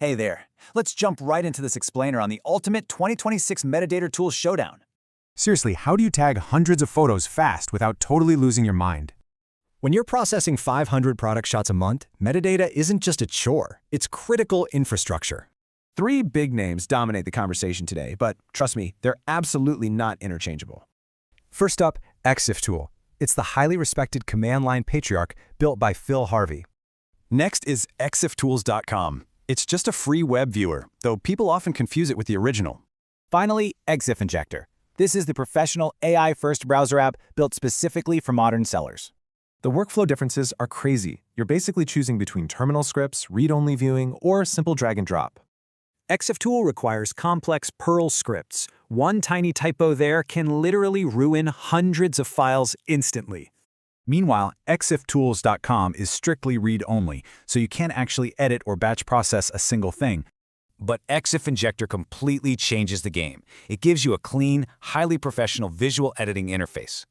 Hey there. Let's jump right into this explainer on the ultimate 2026 metadata tools showdown. Seriously, how do you tag hundreds of photos fast without totally losing your mind? When you're processing 500 product shots a month, metadata isn't just a chore, it's critical infrastructure. Three big names dominate the conversation today, but trust me, they're absolutely not interchangeable. First up, ExifTool. It's the highly respected command line patriarch built by Phil Harvey. Next is ExiftTools.com. It's just a free web viewer, though people often confuse it with the original. Finally, Exif Injector. This is the professional AI-first browser app built specifically for modern sellers. The workflow differences are crazy. You're basically choosing between terminal scripts, read-only viewing, or simple drag and drop. ExifTool requires complex Perl scripts. One tiny typo there can literally ruin hundreds of files instantly. Meanwhile, ExifTools.com is strictly read-only, so you can't actually edit or batch process a single thing. But Exif Injector completely changes the game. It gives you a clean, highly professional visual editing interface.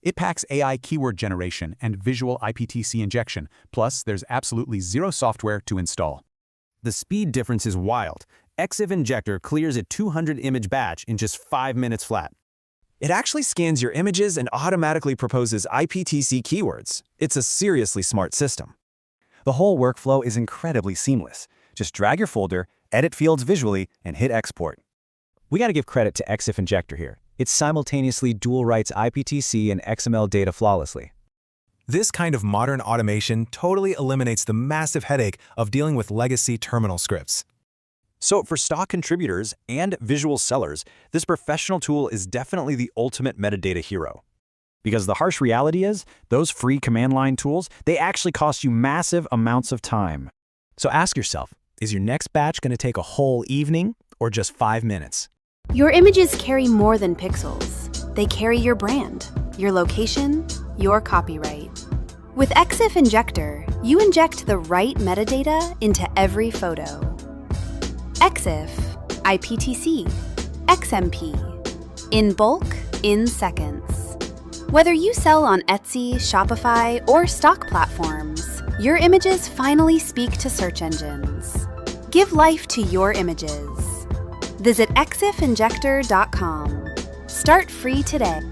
It packs AI keyword generation and visual IPTC injection, plus there's absolutely zero software to install. The speed difference is wild. Exif Injector clears a 200-image batch in just 5 minutes flat. It actually scans your images and automatically proposes IPTC keywords. It's a seriously smart system. The whole workflow is incredibly seamless. Just drag your folder, edit fields visually, and hit export. We got to give credit to Exif Injector here. It simultaneously dual writes IPTC and XML data flawlessly. This kind of modern automation totally eliminates the massive headache of dealing with legacy terminal scripts. So for stock contributors and visual sellers, this professional tool is definitely the ultimate metadata hero. Because the harsh reality is, those free command line tools, they actually cost you massive amounts of time. So ask yourself, is your next batch going to take a whole evening or just 5 minutes? Your images carry more than pixels. They carry your brand, your location, your copyright. With Exif Injector, you inject the right metadata into every photo. Exif, IPTC, XMP. In bulk, in seconds. Whether you sell on Etsy, Shopify, or stock platforms, your images finally speak to search engines. Give life to your images. Visit ExifInjector.com. Start free today.